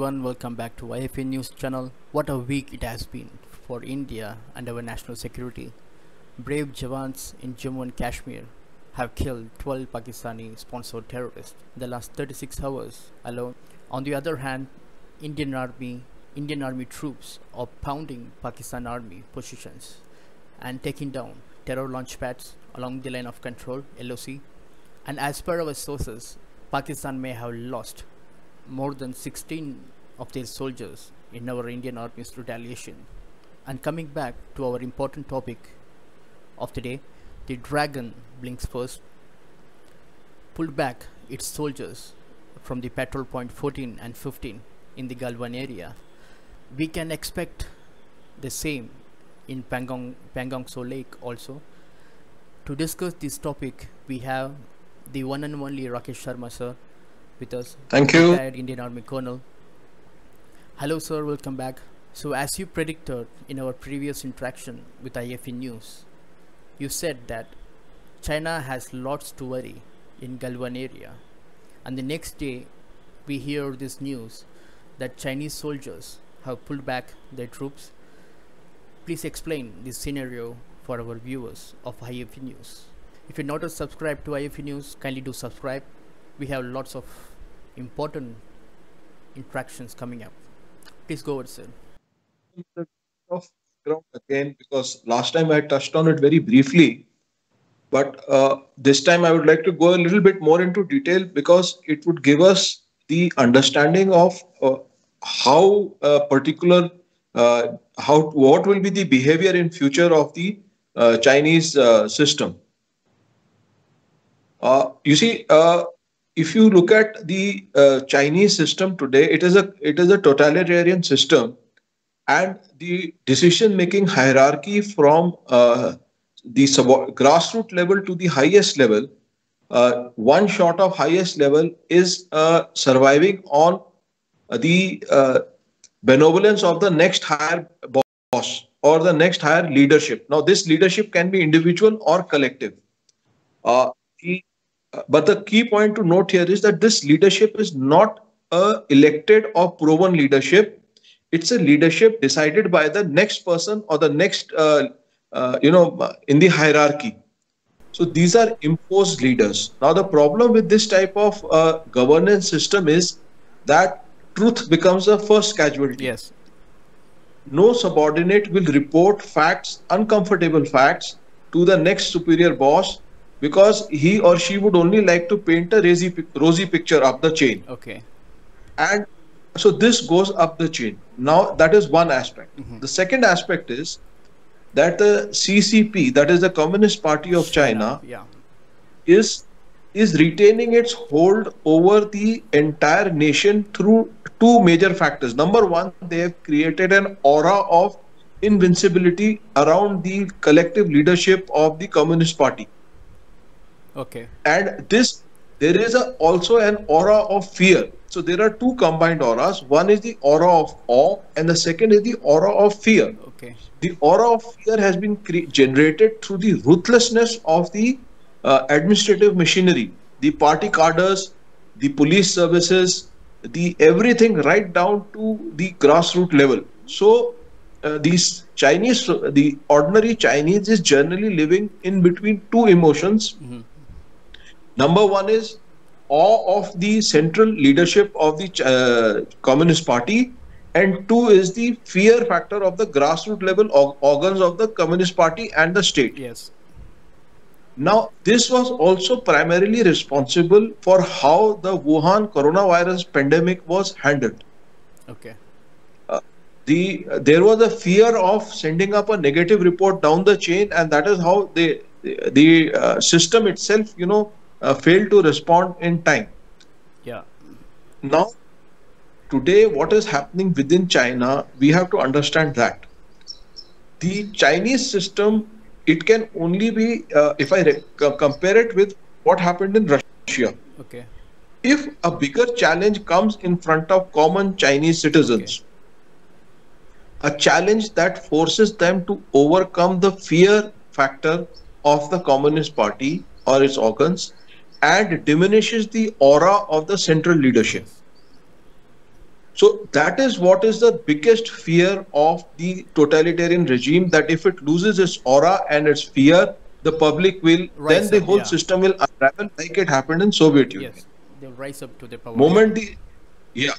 everyone, welcome back to YFA News channel. What a week it has been for India and our national security. Brave Jawans in Jammu and Kashmir have killed 12 Pakistani sponsored terrorists in the last 36 hours alone. On the other hand, Indian Army troops are pounding Pakistan Army positions and taking down terror launch pads along the line of control (LOC). And as per our sources, Pakistan may have lost more than 16 of their soldiers in our Indian Army's retaliation. And coming back to our important topic of the day, the Dragon blinks first, pulled back its soldiers from the patrol point 14 and 15 in the Galwan area. We can expect the same in Pangong Tso Lake also. To discuss this topic, we have the one and only Rakesh Sharma sir with us. Thank you. Retired Indian Army Colonel. Hello sir, welcome back. So as you predicted in our previous interaction with IFE News, you said that China has lots to worry in Galwan area, and the next day we hear this news that Chinese soldiers have pulled back their troops. Please explain this scenario for our viewers of IFE News. If you're not subscribed to IFE News, kindly do subscribe. We have lots of important interactions coming up. Please go ahead, sir. Of ground again, because last time I touched on it very briefly, but this time I would like to go a little bit more into detail because it would give us the understanding of how what will be the behavior in future of the Chinese system. You see, if you look at the Chinese system today, it is a totalitarian system, and the decision-making hierarchy from the grassroots level to the highest level, one shot of highest level is surviving on the benevolence of the next higher boss or the next higher leadership. Now, this leadership can be individual or collective. But the key point to note here is that this leadership is not a elected or proven leadership. It's a leadership decided by the next person or the next, in the hierarchy. So these are imposed leaders. Now, the problem with this type of governance system is that truth becomes the first casualty. Yes. No subordinate will report facts, uncomfortable facts, to the next superior boss, because he or she would only like to paint a rosy picture up the chain. Okay. And so this goes up the chain. Now, that is one aspect. The second aspect is that the CCP, that is the Communist Party of China, is retaining its hold over the entire nation through two major factors. Number one, they have created an aura of invincibility around the collective leadership of the Communist Party. Okay. And there is also an aura of fear. So there are two combined auras. One is the aura of awe, and the second is the aura of fear. Okay. The aura of fear has been generated through the ruthlessness of the administrative machinery, the party cadres, the police services, the everything right down to the grassroots level. So the ordinary Chinese is generally living in between two emotions. Number one is awe of the central leadership of the Communist Party, and two is the fear factor of the grassroots level organs of the Communist Party and the state. Yes. Now, this was also primarily responsible for how the Wuhan coronavirus pandemic was handled. Okay. There was a fear of sending up a negative report down the chain, and that is how the system itself, failed to respond in time. Yeah. Now, today, what is happening within China, we have to understand that the Chinese system, it can only be, if I compare it with what happened in Russia. Okay. If a bigger challenge comes in front of common Chinese citizens, a challenge that forces them to overcome the fear factor of the Communist Party or its organs, and diminishes the aura of the central leadership. So that is what is the biggest fear of the totalitarian regime, that if it loses its aura and its fear, the public will, then Rise the up, whole yeah. system will unravel like it happened in Soviet Union. Yes, they'll rise up to the power, yeah. Moment the, yeah.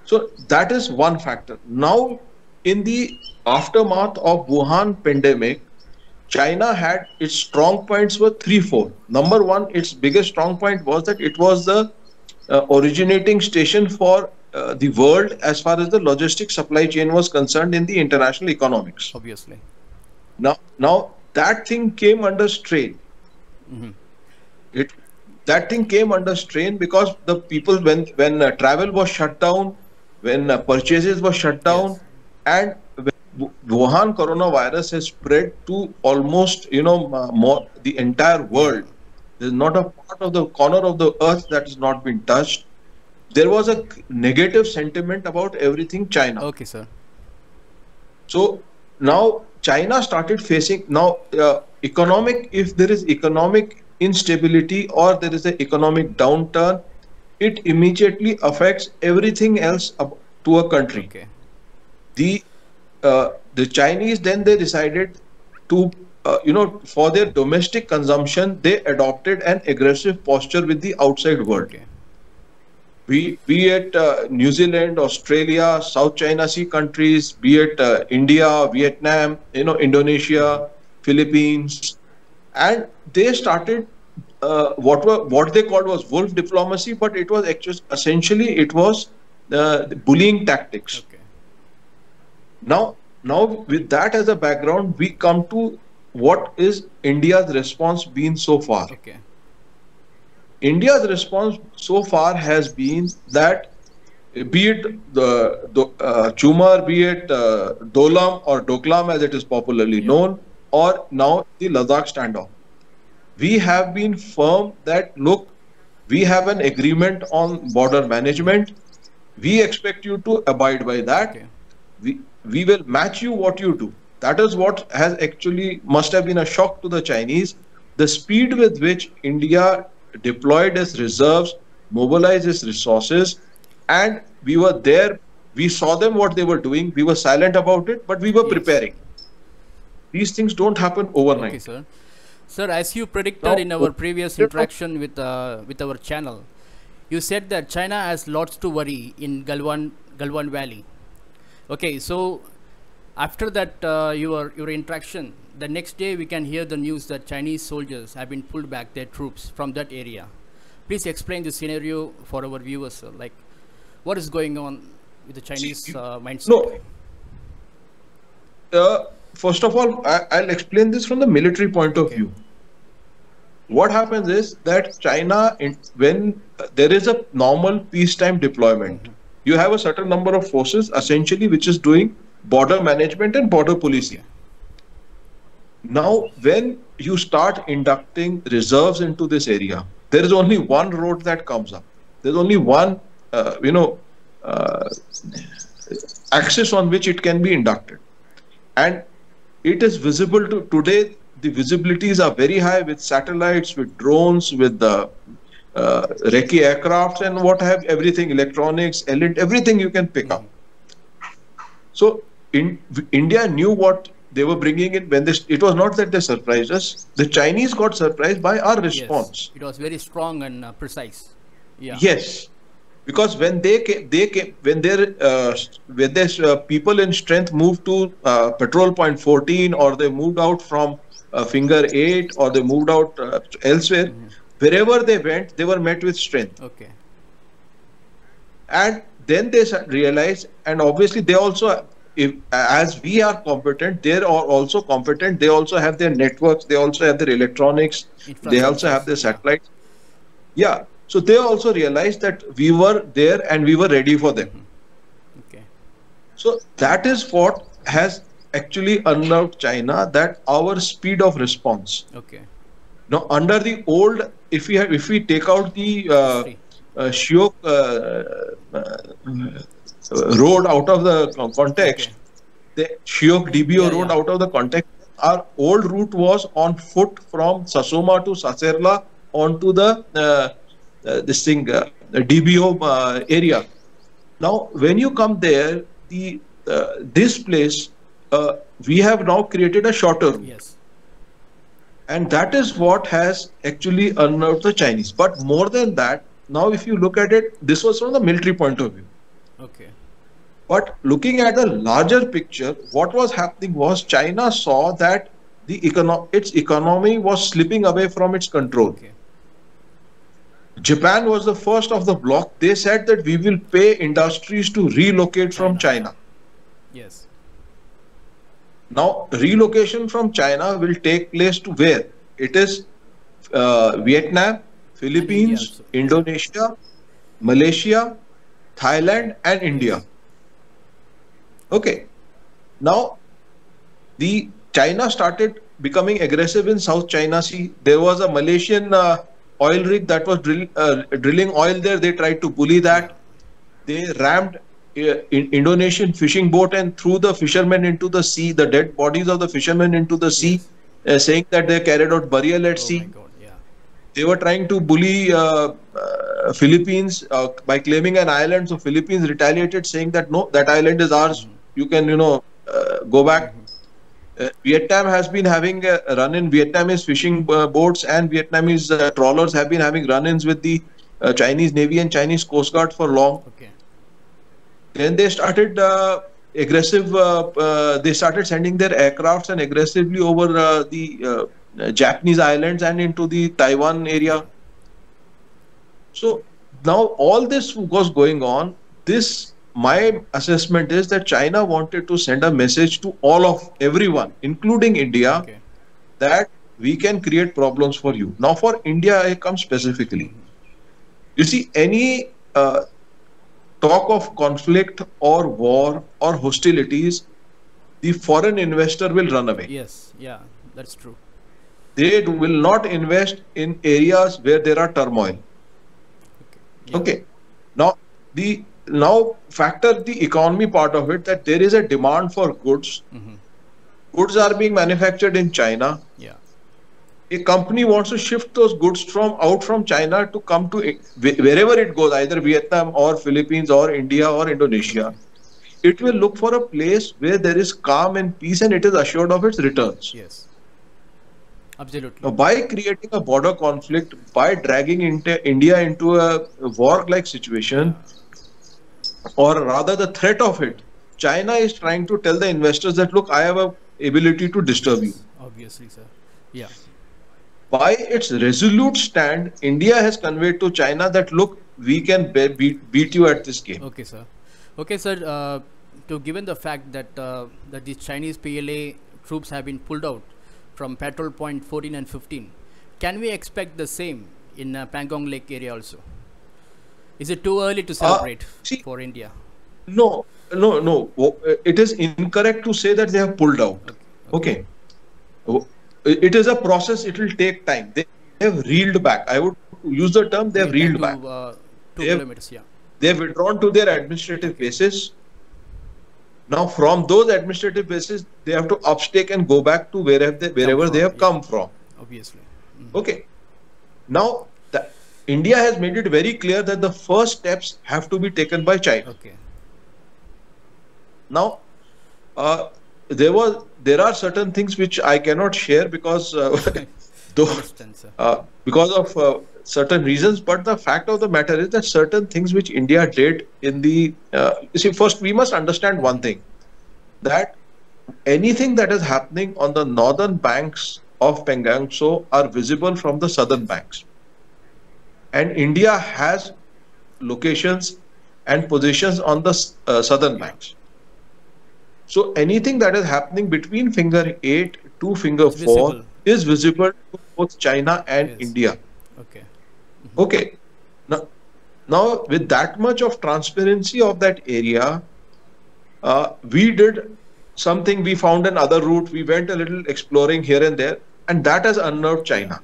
So that is one factor. Now, in the aftermath of Wuhan pandemic, China had its strong points were three, four. Number one, its biggest strong point was that it was the originating station for the world as far as the logistic supply chain was concerned in the international economics. Obviously. Now that thing came under strain. Hmm. It That thing came under strain because the people, when travel was shut down, when purchases were shut down, Yes. and when Wuhan coronavirus has spread to almost more the entire Yeah. world. There's not a part of the corner of the earth that has not been touched. There was a negative sentiment about everything China. Okay, sir. So now China started facing now economic. If there is economic instability or there is an economic downturn, it immediately affects everything else to a country. Okay. The the Chinese, then they decided to for their domestic consumption they adopted an aggressive posture with the outside world. Okay. Be it New Zealand, Australia, South China Sea countries, be it India, Vietnam, Indonesia, Philippines, and they started what they called was wolf diplomacy, but it was actually essentially it was the bullying tactics. Okay. Now with that as a background, we come to what is India's response been so far. Okay. India's response so far has been that, be it the Chumar, be it Dolam or Doklam as it is popularly Yeah. known, or now the Ladakh standoff, we have been firm that look, we have an agreement on border management. We expect you to abide by that. Okay. We will match you what you do. That is what has actually must have been a shock to the Chinese. The speed with which India deployed its reserves, mobilized its resources, and we were there. We saw them what they were doing. We were silent about it, but we were Yes. preparing. These things don't happen Okay, overnight. sir. Sir, as you predicted Now, in our previous interaction with our channel, you said that China has lots to worry in Galwan Valley. Okay, so after that your interaction, the next day we can hear the news that Chinese soldiers have been pulled back their troops from that area. Please explain the scenario for our viewers, sir. Like, what is going on with the Chinese mindset? no, first of all, I'll explain this from the military point of Okay. view. What happens is that China, when there is a normal peacetime deployment, you have a certain number of forces essentially which is doing border management and border policing. Okay. Now, when you start inducting reserves into this area, there is only one road that comes up. There's only one, uh, axis on which it can be inducted, and it is visible to today. The visibilities are very high with satellites, with drones, with the recce aircrafts, and what have everything, electronics, everything you can pick up. So India knew what they were bringing in when it was not that they surprised us. The Chinese got surprised by our response. Yes, it was very strong and precise. Yeah. Yes, because when they came when their people in strength moved to patrol point 14, or they moved out from finger 8, or they moved out elsewhere, wherever they went, they were met with strength. Okay. And then they realized, and obviously they also, if as we are competent, they are also competent. They also have their networks, they also have their electronics, they also have their Infrastructures, yeah. satellites. Yeah, so they also realized that we were there and we were ready for them. Okay. So that is what has actually unnerved China, that our speed of response. Okay. Now, under the old, if we take out the History. Shiok road out of the context, Okay. the Shiok DBO Yeah, road yeah. out of the context, our old route was on foot from Sasoma to Saserla onto the this thing DBO area. Now, when you come there, the this place, we have now created a shorter route, Yes. and that is what has actually unnerved the Chinese. But more than that, now if you look at it, this was from the military point of view. Okay. But looking at the larger picture, what was happening was China saw that its economy was slipping away from its control. Okay. Japan was the first of the bloc. They said that we will pay industries to relocate from China. Yeah. China. Yes. Now, relocation from China will take place to where? It is Vietnam, And India Philippines, also. Yeah. Indonesia, Malaysia, Thailand, and India. Yes. Okay. Okay. Now, the China started becoming aggressive in South China Sea. There was a Malaysian oil rig that was drilling oil there. They tried to bully Yeah. that. They rammed Indonesian fishing boat and threw the fishermen into the sea, the dead bodies of the fishermen into the sea, Yes. saying that they carried out burial at Oh my sea. God. Yeah. They were trying to bully Philippines by claiming an island. So Philippines retaliated, saying that no, that island is ours. Mm-hmm. You can, go back. Mm-hmm. Vietnam has been having a run-in. Vietnamese fishing boats and Vietnamese trawlers have been having run-ins with the Chinese Navy and Chinese Coast Guard for long. Okay. Then they started aggressive. They started sending their aircrafts and aggressively over the Japanese islands and into the Taiwan Yeah. area. So now all this was going on. This, my assessment is that China wanted to send a message to all of everyone, including India, Okay. that we can create problems for you. Now, for India, I come specifically. Mm-hmm. You see, any talk of conflict or war or hostilities, the foreign investor will run away. Yes. Yeah. That's true. Will not invest in areas where there are turmoil. Okay. Yeah. Okay. Now, now factor the economy part of it, that there is a demand for goods. Mm-hmm. Goods are being manufactured in China. Yeah. A company wants to shift those goods from China to come to wherever it goes, either Vietnam or Philippines or India or Indonesia. Okay. It will look for a place where there is calm and peace, and it is assured of its returns. Yes. Absolutely. Now, by creating a border conflict, by dragging India into a war-like situation, Yeah. or rather the threat of it, China is trying to tell the investors that, look, I have a ability to disturb you. Yes. Obviously, sir. Yeah. By its resolute stand, India has conveyed to China that, look, we can beat you at this game. Okay, sir. Okay, sir. To given the fact that that the Chinese PLA troops have been pulled out from patrol point 14 and 15, can we expect the same in Pangong Lake area also? Is it too early to celebrate See, for India? no, no. It is incorrect to say that they have pulled out. Okay. Okay. It is a process. It will take time. They have reeled back. I would use the term they have Okay. 10 reeled back. to 2 They have, kilometers. Yeah. they have withdrawn to their administrative Okay. bases. Now, from those administrative bases, they have to upstake and go back to wherever they from, have yeah. come from. Obviously. Okay. Now, India has made it very clear that the first steps have to be taken by China. Okay. Now, there are certain things which I cannot share because though Understand, sir. because of certain reasons. But the fact of the matter is that certain things which India did in the you see, first we must understand one thing, that anything that is happening on the northern banks of Pangong Tso are visible from the southern banks, and India has locations and positions on the southern Yeah. banks. So anything that is happening between finger 8 to finger It's 4 visible. is visible to both China and Yes. India. Okay. Okay. Now with that much of transparency of that area, we did something. We found another route. We went a little exploring here and there, and that has unnerved China.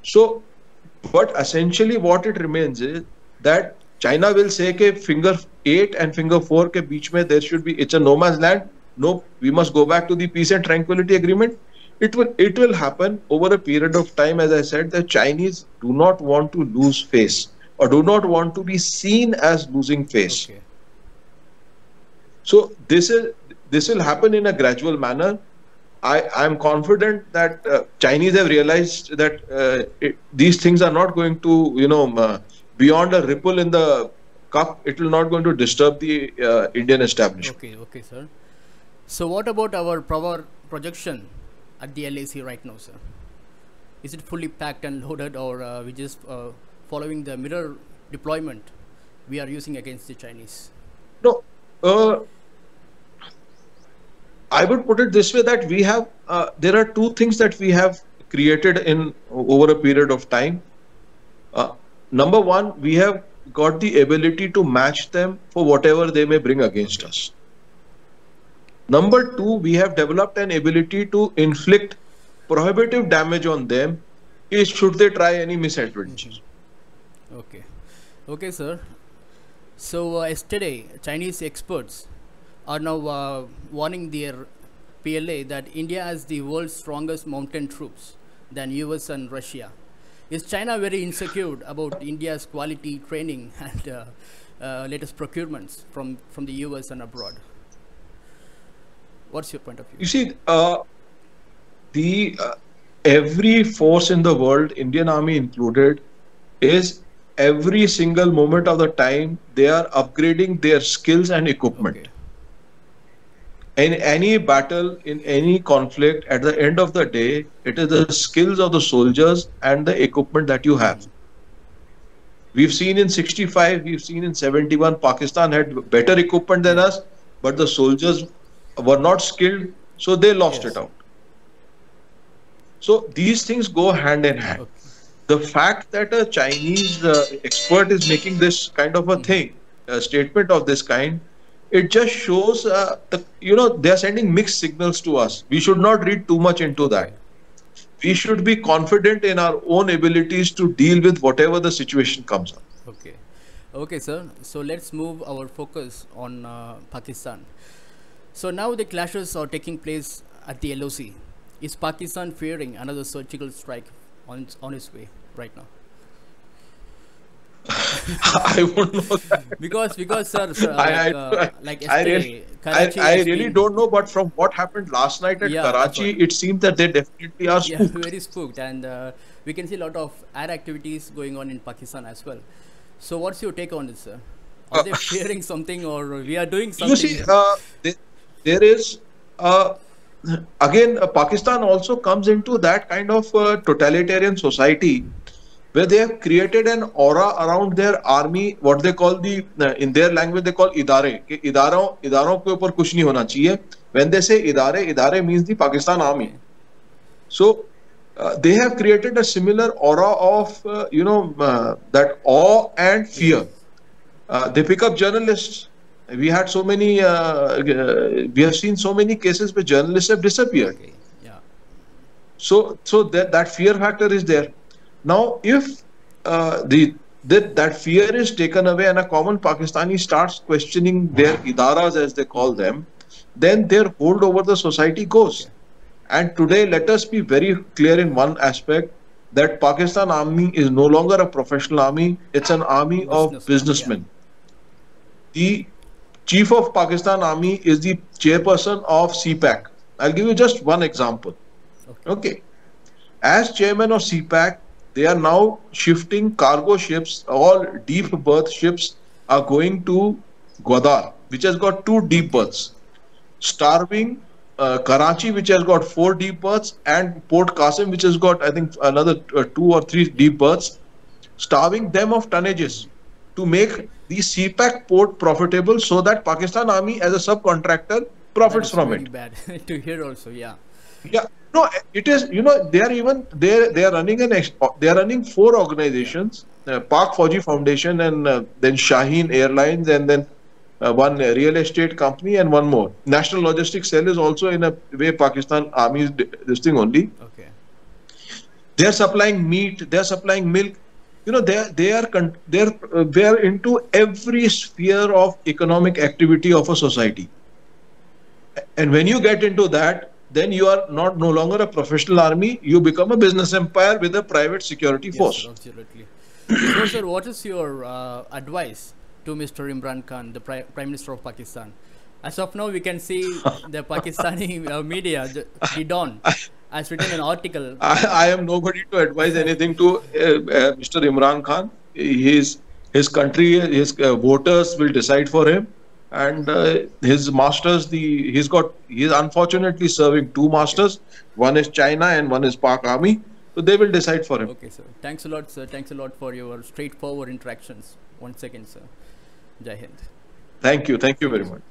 So, but essentially what it remains is that China will say कि finger 8 and finger 4 के बीच में there should be, it's a no man's land. No, we must go back to the peace and tranquility agreement. It will happen over a period of time. As I said, the Chinese do not want to lose face or do not want to be seen as losing face. Okay. So this will happen in a gradual manner. I am confident that Chinese have realized that these things are not going to, beyond a ripple in the cup, it will not going to disturb the Indian establishment. Okay. Okay, sir. So what about our power projection at the LAC right now, sir? Is it fully packed and loaded, or we just following the mirror deployment we are using against the Chinese? No, I would put it this way that we have there are two things that we have created in over a period of time. Number one, we have got the ability to match them for whatever they may bring against us. Number two, we have developed an ability to inflict prohibitive damage on them should they try any misadventures. Okay. Okay, sir. So yesterday, Chinese experts are now warning their PLA that India has the world's strongest mountain troops than US and Russia. Is China very insecure about India's quality training and latest procurements from the US and abroad? What's your point of view? You see, the every force in the world, Indian Army included, is every single moment of the time they are upgrading their skills and equipment. Okay. In any battle, in any conflict, at the end of the day, it is the skills of the soldiers and the equipment that you have. We've seen in 65, we've seen in 71, Pakistan had better equipment than us, but the soldiers were not skilled, so they lost Yes. it out. So these things go hand in hand. Okay. The fact that a Chinese expert is making this kind of a thing, a statement of this kind, it just shows they are sending mixed signals to us. We should not read too much into that. We should be confident in our own abilities to deal with whatever the situation comes up. Okay. Okay, sir. So let's move our focus on Pakistan. So now the clashes are taking place at the LOC. Is Pakistan fearing another surgical strike on its way right now? I won't know that. Because sir, like I yesterday, really, Karachi I has really been, don't know, but from what happened last night at Yeah, that's Karachi, what. it seems that they definitely are Yeah, spooked. very spooked, and we can see a lot of air activities going on in Pakistan as well. So what's your take on this, sir? Are they fearing something, or we are doing You something? see, there is again, Pakistan also comes into that kind of totalitarian society where they have created an aura around their army, what they call in their language they call idare. कि इदारों के ऊपर कुछ नहीं होना चाहिए. When they say idare means the Pakistan army. So they have created a similar aura of that awe and fear. They pick up journalists. We had so many. We have seen so many cases where journalists have disappeared. Okay, yeah, So that fear factor is there. Now, if that fear is taken away and a common Pakistani starts questioning their idaras, as they call them, then their hold over the society goes. okay, And today, let us be very clear in one aspect that Pakistan Army is no longer a professional army; it's an army of Businessman, businessmen. The chief of Pakistan Army is the chairperson of CPAC. I'll give you just one example. okay, Okay. As chairman of CPAC, they are now shifting cargo ships, all deep berth ships are going to Gwadar, which has got 2 deep berths. Starving Karachi, which has got 4 deep berths, and Port Qasim, which has got, I think, another 2 or 3 deep berths, starving them of tonnages to make the CPAC port profitable so that Pakistan Army as a subcontractor that profits is from very it. bad to hear also. Yeah, Yeah, no, it is. They are even they are running they are running 4 organizations: Pak Fauji Foundation, and then Shaheen Airlines, and then one real estate company, and one more. National Logistics Cell is also in a way Pakistan Army's this thing only. okay, They are supplying meat. They are supplying milk. They are into every sphere of economic activity of a society. And when you get into that, then you are no longer a professional army. You become a business empire with a private security yes, force. sir, absolutely. So, sir, what is your advice to Mr. Imran Khan, the Prime Minister of Pakistan? As of now, we can see the Pakistani media, the Dawn, has written an article. I am nobody to advise anything to Mr. Imran Khan. His country, his voters will decide for him, and his masters. He's unfortunately serving two Okay. masters. One is China and one is Pak Army. So they will decide for him. Okay, sir. Thanks a lot, sir. Thanks a lot for your straightforward interactions. Once again, sir. Jai Hind. Thank you. Thank you Thank you, very sir. much.